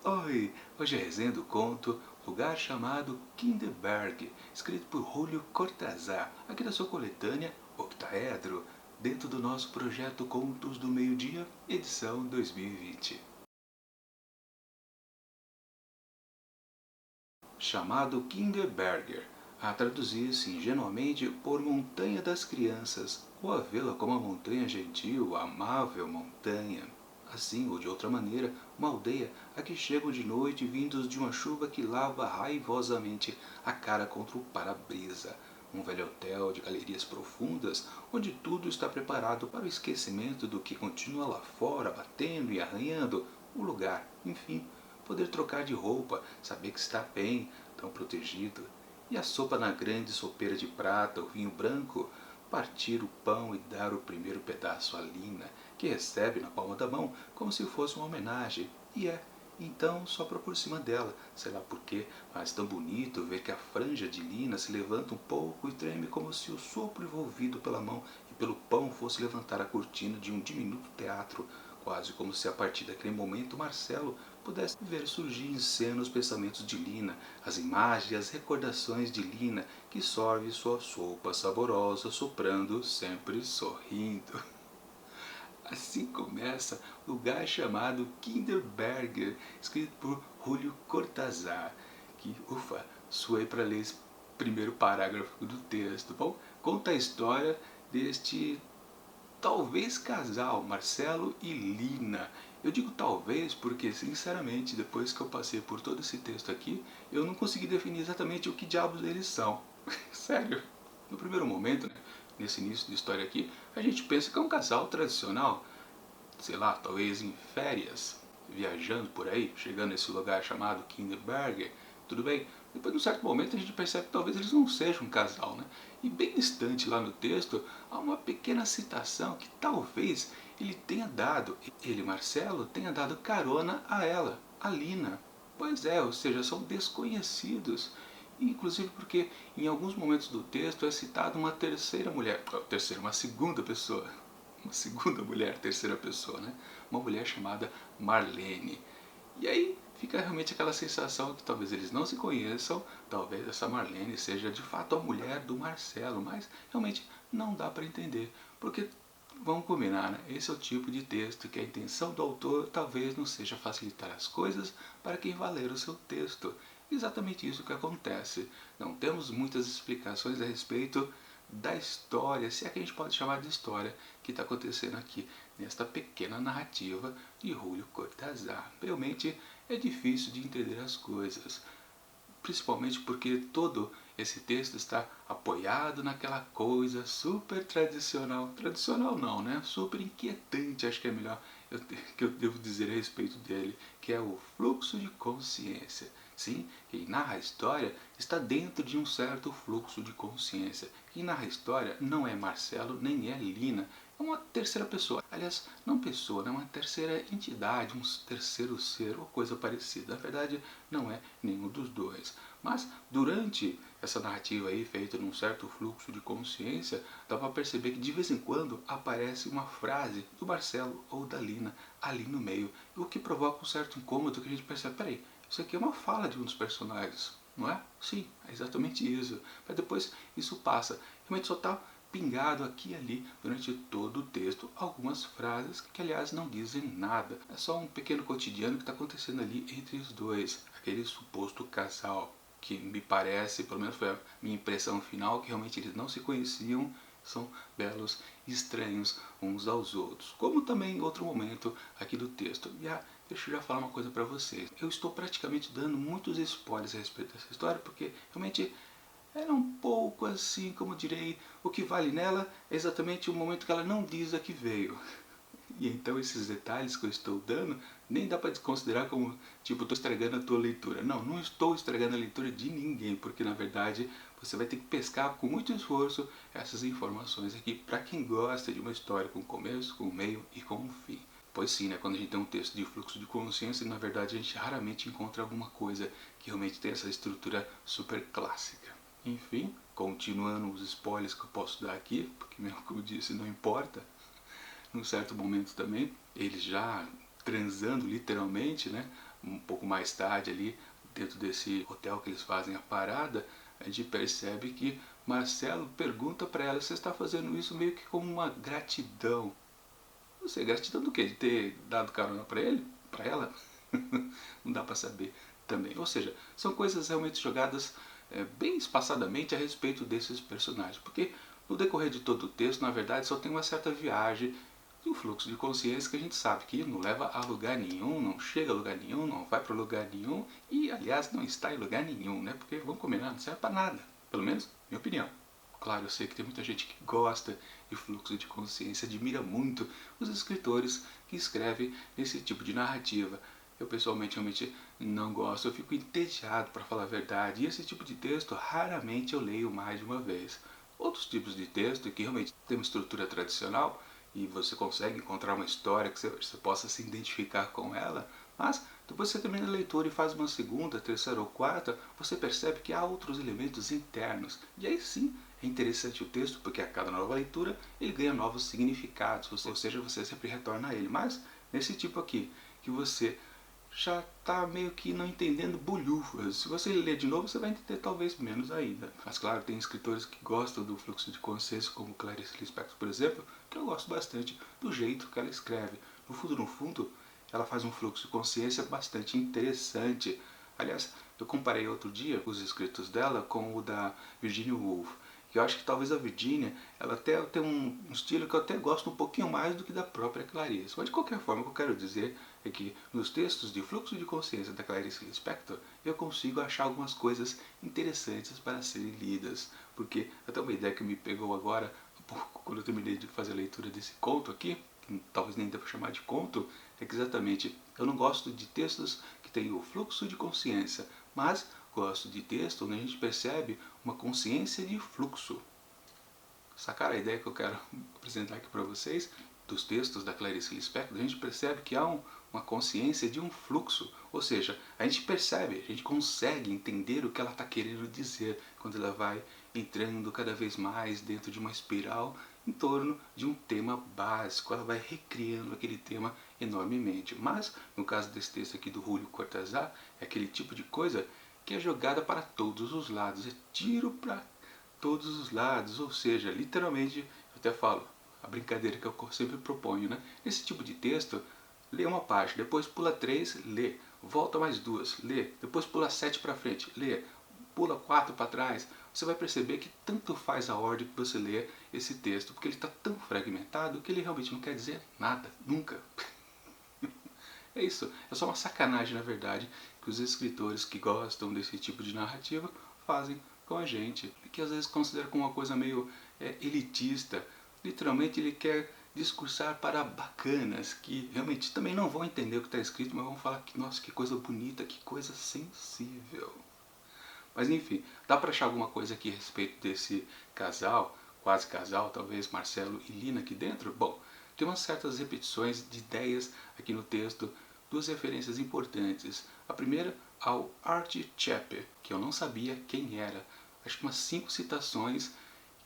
Oi, hoje é a resenha do conto Lugar Chamado Kinderberg, escrito por Julio Cortázar, aqui da sua coletânea Octaedro, dentro do nosso projeto Contos do Meio-Dia, edição 2020. Chamado Kinderberger, a traduzir-se ingenuamente por Montanha das Crianças, ou a vê-la como a montanha gentil, a amável montanha. Assim ou de outra maneira, uma aldeia a que chegam de noite vindos de uma chuva que lava raivosamente a cara contra o para-brisa. Um velho hotel de galerias profundas, onde tudo está preparado para o esquecimento do que continua lá fora, batendo e arranhando. O lugar, enfim, poder trocar de roupa, saber que está bem, tão protegido. E a sopa na grande sopeira de prata, o vinho branco, partir o pão e dar o primeiro pedaço à Lina, que recebe na palma da mão como se fosse uma homenagem. E então sopra por cima dela, sei lá porquê, mas tão bonito ver que a franja de Lina se levanta um pouco e treme como se o sopro envolvido pela mão e pelo pão fosse levantar a cortina de um diminuto teatro, quase como se a partir daquele momento Marcelo pudesse ver surgir em cena os pensamentos de Lina, as imagens e as recordações de Lina, que sorve sua sopa saborosa, soprando, sempre sorrindo. Assim começa Lugar Chamado Kinderberger, escrito por Julio Cortázar, que, ufa, suei para ler esse primeiro parágrafo do texto, bom? Conta a história deste talvez casal, Marcelo e Lina. Eu digo talvez porque, sinceramente, depois que eu passei por todo esse texto aqui, eu não consegui definir exatamente o que diabos eles são. Sério. No primeiro momento, né, nesse início de história aqui, a gente pensa que é um casal tradicional, sei lá, talvez em férias, viajando por aí, chegando nesse lugar chamado Kinderberger, tudo bem. Depois, num certo momento, a gente percebe que talvez eles não sejam um casal, né? E bem distante lá no texto, há uma pequena citação que talvez ele tenha dado, ele, Marcelo, tenha dado carona a ela, a Lina. Pois é, ou seja, são desconhecidos. Inclusive porque em alguns momentos do texto é citada uma terceira mulher, uma segunda pessoa, uma segunda mulher, terceira pessoa, né? Uma mulher chamada Marlene. E aí fica realmente aquela sensação que talvez eles não se conheçam, talvez essa Marlene seja de fato a mulher do Marcelo, mas realmente não dá para entender, porque vamos combinar, né? Esse é o tipo de texto que a intenção do autor talvez não seja facilitar as coisas para quem vai ler o seu texto. Exatamente isso que acontece. Não temos muitas explicações a respeito da história, se é que a gente pode chamar de história, que está acontecendo aqui nesta pequena narrativa de Julio Cortázar. Realmente é difícil de entender as coisas, principalmente porque todo esse texto está apoiado naquela coisa super tradicional, tradicional não, né? Super inquietante, acho que é melhor que eu devo dizer a respeito dele, que é o fluxo de consciência. Sim, quem narra a história está dentro de um certo fluxo de consciência. Quem narra a história não é Marcelo nem é Lina, é uma terceira pessoa. Aliás, não pessoa, é uma terceira entidade, um terceiro ser ou coisa parecida. Na verdade, não é nenhum dos dois. Mas durante essa narrativa aí, feita num certo fluxo de consciência, dá para perceber que de vez em quando aparece uma frase do Marcelo ou da Lina ali no meio, o que provoca um certo incômodo que a gente percebe, peraí, isso aqui é uma fala de um dos personagens, não é? Sim, é exatamente isso. Mas depois isso passa. Realmente só está pingado aqui e ali durante todo o texto algumas frases que aliás não dizem nada. É só um pequeno cotidiano que está acontecendo ali entre os dois, aquele suposto casal que me parece, pelo menos foi a minha impressão final, que realmente eles não se conheciam, são belos estranhos uns aos outros. Como também em outro momento aqui do texto. Deixa eu já falar uma coisa para vocês. Eu estou praticamente dando muitos spoilers a respeito dessa história, porque realmente era um pouco assim, como direi, o que vale nela é exatamente o momento que ela não diz a que veio. E então esses detalhes que eu estou dando, nem dá para considerar como, tipo, estou estragando a tua leitura. Não, não estou estragando a leitura de ninguém, porque na verdade você vai ter que pescar com muito esforço essas informações aqui para quem gosta de uma história com começo, com meio e com um fim. Pois sim, né, quando a gente tem um texto de fluxo de consciência, na verdade a gente raramente encontra alguma coisa que realmente tem essa estrutura super clássica. Enfim, continuando os spoilers que eu posso dar aqui, porque mesmo como eu disse, não importa, num certo momento também, eles já transando literalmente, né? um pouco mais tarde ali, dentro desse hotel que eles fazem a parada, a gente percebe que Marcelo pergunta para ela: você está fazendo isso meio que como uma gratidão. Não sei, gratidão do quê? De ter dado carona para ele? Para ela? Não dá para saber também. Ou seja, são coisas realmente jogadas bem espaçadamente a respeito desses personagens. Porque no decorrer de todo o texto, na verdade, só tem uma certa viagem e um fluxo de consciência que a gente sabe que não leva a lugar nenhum, não chega a lugar nenhum, não vai para lugar nenhum e, aliás, não está em lugar nenhum, né? Porque, vamos combinar, não serve para nada. Pelo menos, minha opinião. Claro, eu sei que tem muita gente que gosta de fluxo de consciência, admira muito os escritores que escrevem esse tipo de narrativa. Eu pessoalmente realmente não gosto, eu fico entediado para falar a verdade, e esse tipo de texto raramente eu leio mais de uma vez. Outros tipos de texto que realmente tem uma estrutura tradicional e você consegue encontrar uma história que você possa se identificar com ela, mas depois você termina a leitura e faz uma segunda, terceira ou quarta, você percebe que há outros elementos internos. E aí sim é interessante o texto, porque a cada nova leitura ele ganha novos significados, ou seja, você sempre retorna a ele. Mas nesse tipo aqui, que você já está meio que não entendendo bolhufas. Se você ler de novo, você vai entender talvez menos ainda. Mas claro, tem escritores que gostam do fluxo de consciência, como Clarice Lispector, por exemplo, que eu gosto bastante do jeito que ela escreve. No fundo, ela faz um fluxo de consciência bastante interessante. Aliás, eu comparei outro dia os escritos dela com o da Virginia Woolf. Eu acho que talvez a Virginia, ela até tem um estilo que eu até gosto um pouquinho mais do que da própria Clarice. Mas de qualquer forma, o que eu quero dizer é que nos textos de fluxo de consciência da Clarice Lispector, eu consigo achar algumas coisas interessantes para serem lidas. Porque até uma ideia que me pegou agora, quando eu terminei de fazer a leitura desse conto aqui, que talvez nem dê para chamar de conto, é que exatamente eu não gosto de textos que têm o fluxo de consciência, mas gosto de texto onde a gente percebe uma consciência de fluxo. Sacar a ideia que eu quero apresentar aqui para vocês dos textos da Clarice Lispector, a gente percebe que há uma consciência de um fluxo, ou seja, a gente percebe, a gente consegue entender o que ela está querendo dizer quando ela vai entrando cada vez mais dentro de uma espiral em torno de um tema básico, ela vai recriando aquele tema enormemente. Mas, no caso desse texto aqui do Julio Cortázar, é aquele tipo de coisa que é jogada para todos os lados, é tiro para todos os lados, ou seja, literalmente, eu até falo, a brincadeira que eu sempre proponho, né? Esse tipo de texto, lê uma página, depois pula 3, lê, volta mais 2, lê, depois pula 7 para frente, lê, pula 4 para trás, você vai perceber que tanto faz a ordem que você lê esse texto, porque ele está tão fragmentado que ele realmente não quer dizer nada, nunca. É isso, é só uma sacanagem na verdade que os escritores que gostam desse tipo de narrativa fazem com a gente, que às vezes considera como uma coisa meio elitista. Literalmente ele quer discursar para bacanas que realmente também não vão entender o que está escrito, mas vão falar que nossa, que coisa bonita, que coisa sensível. Mas enfim, dá para achar alguma coisa aqui a respeito desse casal, quase casal, talvez Marcelo e Lina aqui dentro? Bom, tem umas certas repetições de ideias aqui no texto, duas referências importantes. A primeira ao Archie Chappe, que eu não sabia quem era. Acho que umas 5 citações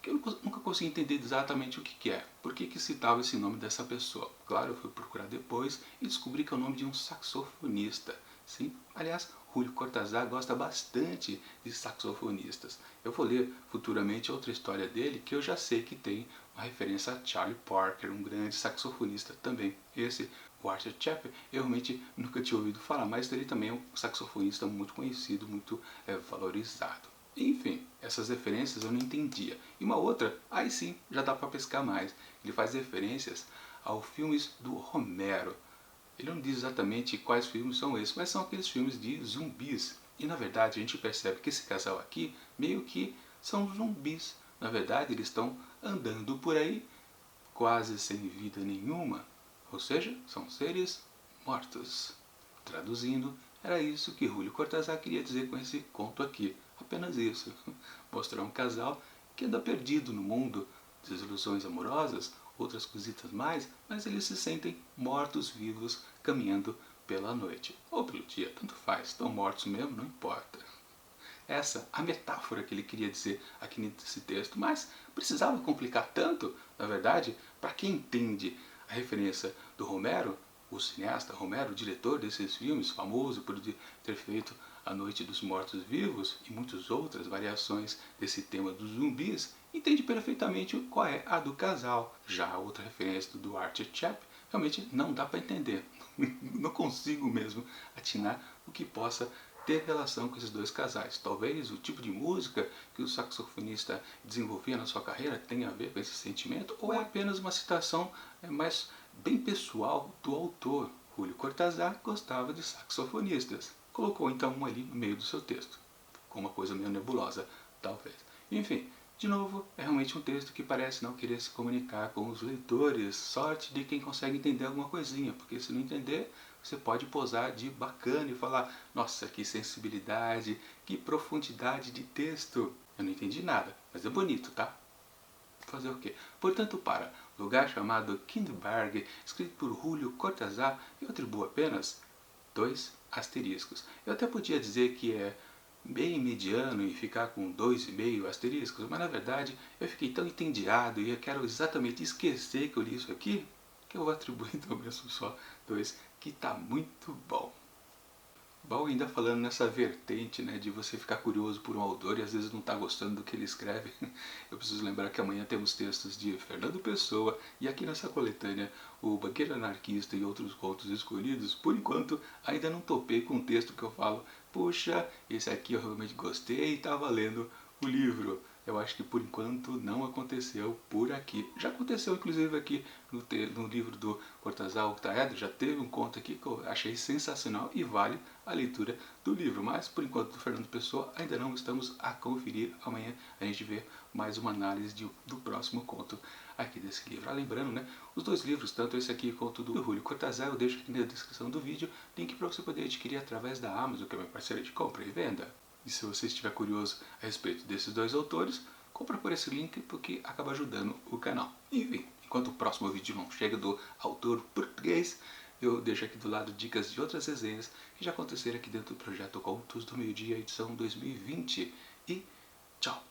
que eu nunca consegui entender exatamente o que é. Por que citava esse nome dessa pessoa? Claro, eu fui procurar depois e descobri que é o nome de um saxofonista. Sim, aliás, Julio Cortázar gosta bastante de saxofonistas. Eu vou ler futuramente outra história dele que eu já sei que tem uma referência a Charlie Parker, um grande saxofonista também. Esse, o Arthur Chappe, eu realmente nunca tinha ouvido falar, mas ele também é um saxofonista muito conhecido, muito valorizado. Enfim, essas referências eu não entendia. E uma outra, aí sim, já dá para pescar mais. Ele faz referências aos filmes do Romero. Ele não diz exatamente quais filmes são esses, mas são aqueles filmes de zumbis. E na verdade a gente percebe que esse casal aqui meio que são zumbis. Na verdade eles estão andando por aí quase sem vida nenhuma. Ou seja, são seres mortos. Traduzindo, era isso que Julio Cortázar queria dizer com esse conto aqui. Apenas isso. Mostrar um casal que anda perdido no mundo, desilusões amorosas, outras cositas mais, mas eles se sentem mortos-vivos caminhando pela noite. Ou pelo dia, tanto faz. Estão mortos mesmo, não importa. Essa a metáfora que ele queria dizer aqui nesse texto, mas precisava complicar tanto, na verdade, para quem entende a referência do Romero, O cineasta Romero, diretor desses filmes, famoso por ter feito A Noite dos Mortos-Vivos e muitas outras variações desse tema dos zumbis, entende perfeitamente qual é a do casal. Já a outra referência do Archer Chap realmente não dá para entender. Não consigo mesmo atinar o que possa ter relação com esses dois casais. Talvez o tipo de música que o saxofonista desenvolvia na sua carreira tenha a ver com esse sentimento, ou é apenas uma citação mais bem pessoal do autor. Julio Cortázar gostava de saxofonistas. Colocou então um ali no meio do seu texto, com uma coisa meio nebulosa, talvez. Enfim, de novo, é realmente um texto que parece não querer se comunicar com os leitores. Sorte de quem consegue entender alguma coisinha, porque se não entender, você pode posar de bacana e falar: nossa, que sensibilidade, que profundidade de texto. Eu não entendi nada, mas é bonito, tá? Fazer o quê? Portanto, para Lugar Chamado Kindberg, escrito por Julio Cortázar, eu atribuo apenas 2 asteriscos. Eu até podia dizer que é bem mediano e ficar com 2,5 asteriscos, mas na verdade eu fiquei tão entediado e eu quero exatamente esquecer que eu li isso aqui, que eu vou atribuir então mesmo só 2, que está muito bom. Bom, ainda falando nessa vertente, né, de você ficar curioso por um autor e às vezes não está gostando do que ele escreve, eu preciso lembrar que amanhã temos textos de Fernando Pessoa e aqui nessa coletânea o Banqueiro Anarquista e outros contos escolhidos. Por enquanto ainda não topei com um texto que eu falo: puxa, esse aqui eu realmente gostei e está valendo o livro. Eu acho que por enquanto não aconteceu por aqui. Já aconteceu inclusive aqui no livro do Cortázar Octaedro, já teve um conto aqui que eu achei sensacional e vale a leitura do livro. Mas por enquanto do Fernando Pessoa ainda não estamos a conferir. Amanhã a gente vê mais uma análise do próximo conto aqui desse livro. Ah, lembrando, né, os dois livros, tanto esse aqui quanto do Julio Cortázar, eu deixo aqui na descrição do vídeo, link para você poder adquirir através da Amazon, que é minha parceira de compra e venda. E se você estiver curioso a respeito desses dois autores, compra por esse link porque acaba ajudando o canal. Enfim, enquanto o próximo vídeo não chega do autor português, eu deixo aqui do lado dicas de outras resenhas que já aconteceram aqui dentro do projeto Contos do Meio Dia, edição 2020. E tchau!